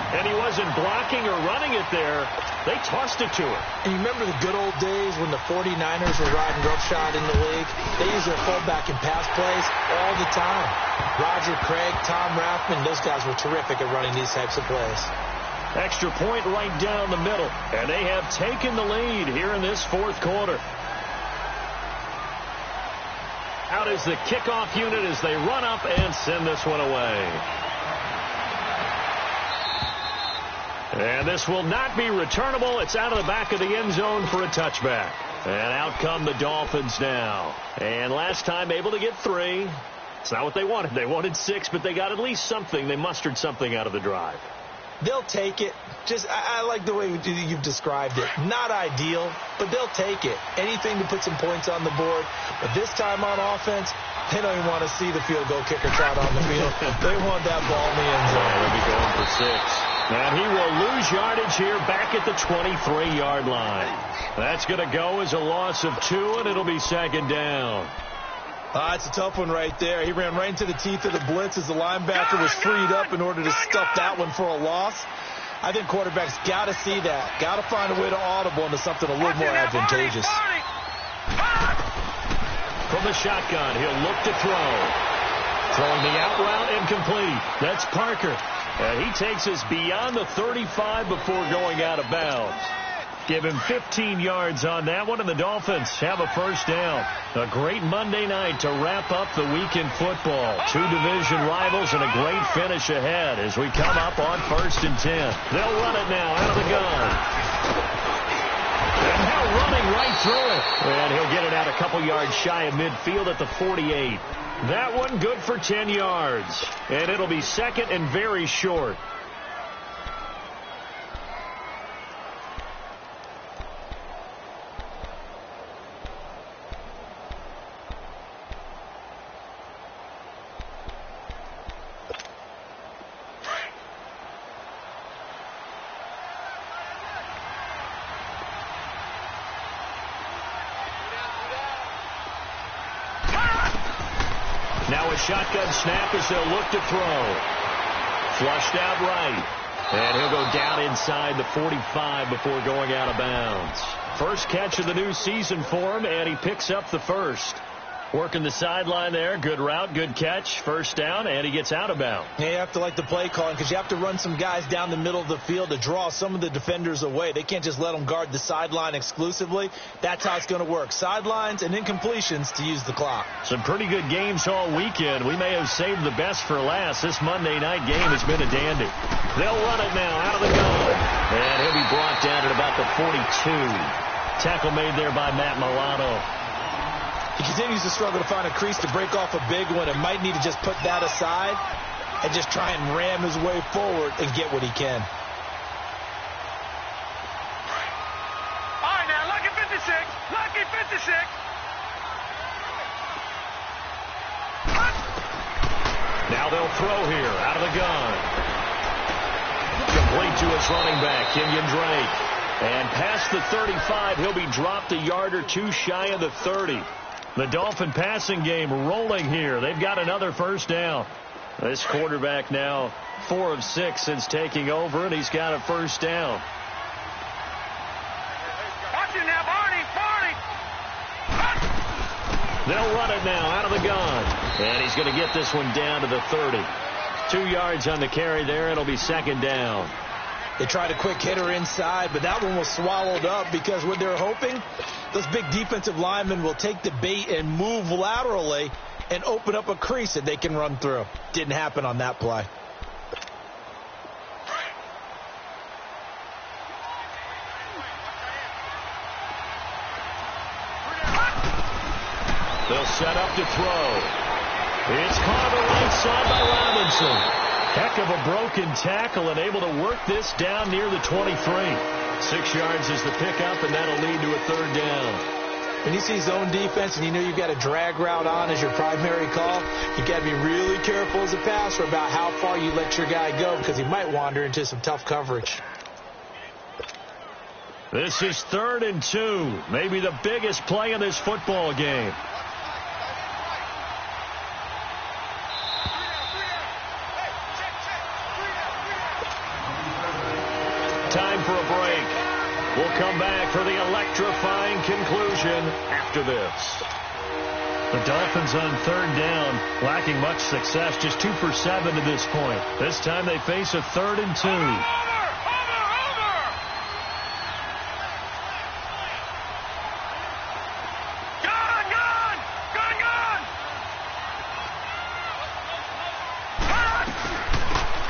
And he wasn't blocking or running it there. They tossed it to him. And you remember the good old days when the 49ers were riding roughshod in the league? They used their fullback in pass plays all the time. Roger Craig, Tom Rathman, those guys were terrific at running these types of plays. Extra point right down the middle. And they have taken the lead here in this 4th quarter. Out is the kickoff unit as they run up and send this one away. And this will not be returnable. It's out of the back of the end zone for a touchback. And out come the Dolphins now. And last time able to get 3. It's not what they wanted. They wanted 6, but they got at least something. They mustered something out of the drive. They'll take it. I like the way you've described it. Not ideal, but they'll take it. Anything to put some points on the board. But this time on offense, they don't even want to see the field goal kicker trot on the field. They want that ball in the end zone. They'll be going for 6. And he will lose yardage here back at the 23-yard line. That's going to go as a loss of 2, and it'll be 2nd down. It's a tough one right there. He ran right into the teeth of the blitz as the linebacker was freed up in order to stuff that one for a loss. I think quarterbacks got to see that. Got to find a way to audible into something a little more advantageous. From the shotgun, he'll look to throw. Throwing the out route incomplete. That's Parker. And he takes us beyond the 35 before going out of bounds. Give him 15 yards on that one, and the Dolphins have a first down. A great Monday night to wrap up the week in football. 2 division rivals and a great finish ahead as we come up on 1st and 10. They'll run it now out of the gun. And now running right through it. And he'll get it out a couple yards shy of midfield at the 48. That one good for 10 yards. And it'll be 2nd and very short. Now a shotgun snap as they'll look to throw. Flushed out right. And he'll go down inside the 45 before going out of bounds. First catch of the new season for him, and he picks up the first. Working the sideline there. Good route, good catch. First down, and he gets out of bounds. Yeah, you have to like the play calling because you have to run some guys down the middle of the field to draw some of the defenders away. They can't just let them guard the sideline exclusively. That's how it's going to work. Sidelines and incompletions to use the clock. Some pretty good games all weekend. We may have saved the best for last. This Monday night game has been a dandy. They'll run it now out of the gun. And he'll be brought down at about the 42. Tackle made there by Matt Milano. He continues to struggle to find a crease to break off a big one and might need to just put that aside and just try and ram his way forward and get what he can. All right, now, lucky 56. Lucky 56. Now they'll throw here out of the gun. Complete to his running back, Kenyon Drake. And past the 35, he'll be dropped a yard or 2 shy of the 30. The Dolphin passing game rolling here. They've got another first down. This quarterback now 4 of 6 since taking over, and he's got a first down. Watch it now, Barney. They'll run it now out of the gun. And he's going to get this one down to the 30. 2 yards on the carry there. It'll be 2nd down. They tried a quick hitter inside, but that one was swallowed up because what they're hoping, those big defensive linemen will take the bait and move laterally and open up a crease that they can run through. Didn't happen on that play. They'll set up to throw. It's caught on the right side by Robinson. Heck of a broken tackle and able to work this down near the 23. 6 yards is the pickup, and that'll lead to a third down. When you see zone defense and you know you've got a drag route on as your primary call, you got to be really careful as a passer about how far you let your guy go because he might wander into some tough coverage. This is 3rd and 2, maybe the biggest play in this football game. Time for a break. We'll come back for the electrifying conclusion after this. The Dolphins on 3rd down, lacking much success, just 2 for 7 to this point. This time they face a 3rd and 2.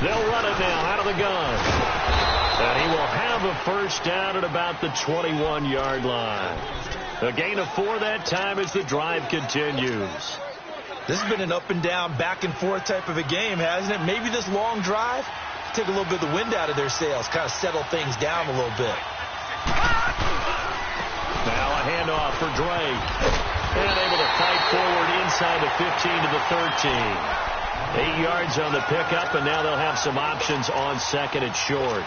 They'll run it now out of the gun. And he will have a first down at about the 21-yard line. A gain of 4 that time as the drive continues. This has been an up and down, back and forth type of a game, hasn't it? Maybe this long drive take a little bit of the wind out of their sails, kind of settle things down a little bit. Now a handoff for Drake. And able to fight forward inside the 15 to the 13. 8 yards on the pickup, and now they'll have some options on 2nd and short.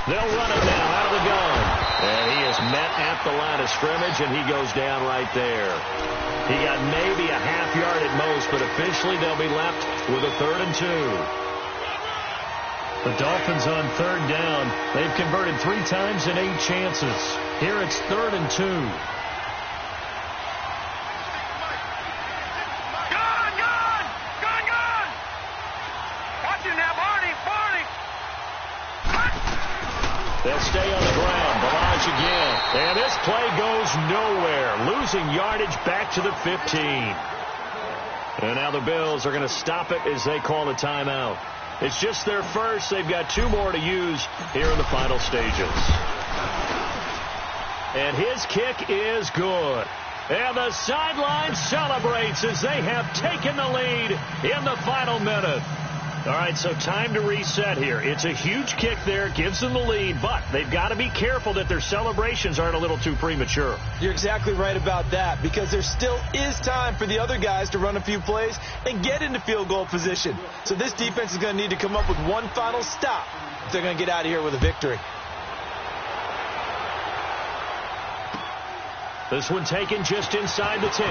They'll run it now out of the gun. And he is met at the line of scrimmage, and he goes down right there. He got maybe a half yard at most, but officially they'll be left with a 3rd and 2. The Dolphins on 3rd down. They've converted 3 times in 8 chances. Here it's 3rd and 2. Gun! Watch it now, Barney! They'll stay on the ground. Barrage again. And this play goes nowhere. Losing yardage back to the 15. And now the Bills are going to stop it as they call a timeout. It's just their first. They've got 2 more to use here in the final stages. And his kick is good. And the sideline celebrates as they have taken the lead in the final minute. All right, so time to reset here. It's a huge kick there, gives them the lead, but they've got to be careful that their celebrations aren't a little too premature. You're exactly right about that, because there still is time for the other guys to run a few plays and get into field goal position. So this defense is going to need to come up with one final stop if they're going to get out of here with a victory. This one taken just inside the 10.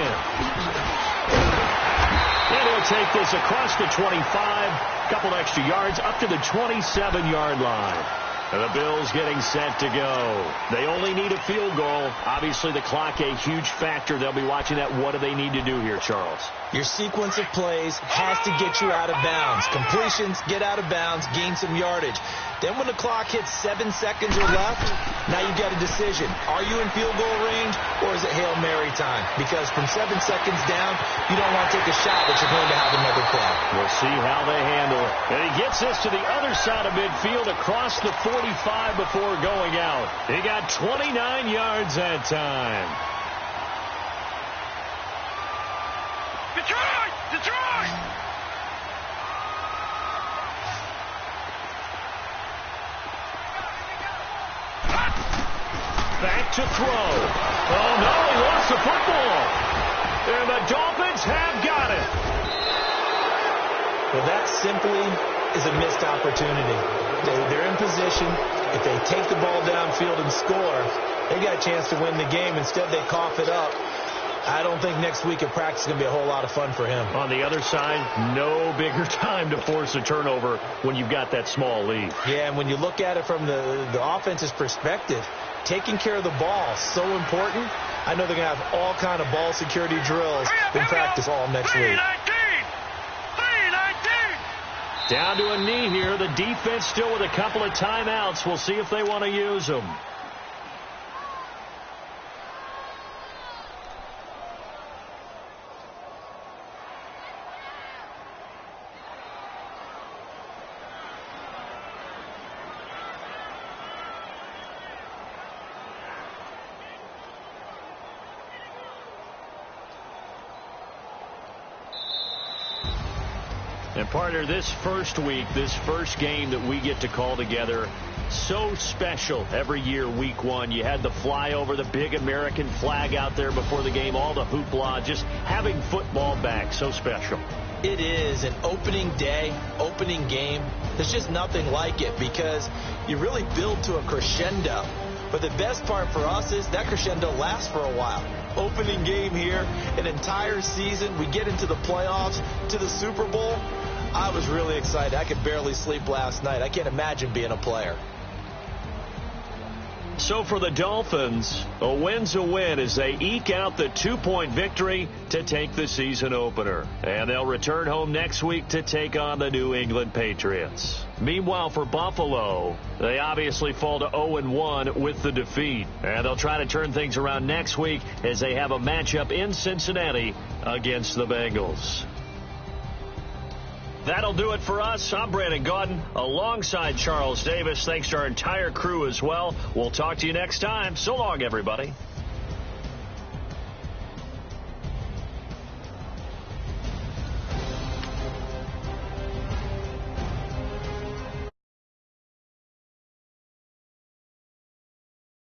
And he'll take this across the 25. Couple extra yards up to the 27-yard line. And the Bills getting set to go. They only need a field goal. Obviously, the clock a huge factor. They'll be watching that. What do they need to do here, Charles? Your sequence of plays has to get you out of bounds. Completions, get out of bounds, gain some yardage. Then when the clock hits 7 seconds or left, now you've got a decision. Are you in field goal range, or is it Hail Mary time? Because from 7 seconds down, you don't want to take a shot that you're going to have another play. We'll see how they handle it. And he gets this to the other side of midfield across the 45 before going out. He got 29 yards that time. Detroit! Detroit! Back to throw. Oh, no, he lost the football. And the Dolphins have got it. Well, that simply is a missed opportunity. They're in position. If they take the ball downfield and score, they got a chance to win the game. Instead, they cough it up. I don't think next week at practice is going to be a whole lot of fun for him. On the other side, no bigger time to force a turnover when you've got that small lead. Yeah, and when you look at it from the offense's perspective, taking care of the ball is so important. I know they're going to have all kind of ball security drills in practice all next week. Down to a knee here. The defense still with a couple of timeouts. We'll see if they want to use them. And partner, this first week, this first game that we get to call together, so special every year, week one. You had the flyover, the big American flag out there before the game, all the hoopla, just having football back, so special. It is an opening day, opening game. There's just nothing like it because you really build to a crescendo. But the best part for us is that crescendo lasts for a while. Opening game here, an entire season. We get into the playoffs, to the Super Bowl. I was really excited. I could barely sleep last night. I can't imagine being a player. So for the Dolphins, a win's a win as they eke out the 2-point victory to take the season opener. And they'll return home next week to take on the New England Patriots. Meanwhile, for Buffalo, they obviously fall to 0-1 with the defeat. And they'll try to turn things around next week as they have a matchup in Cincinnati against the Bengals. That'll do it for us. I'm Brandon Gaudin alongside Charles Davis. Thanks to our entire crew as well. We'll talk to you next time. So long, everybody.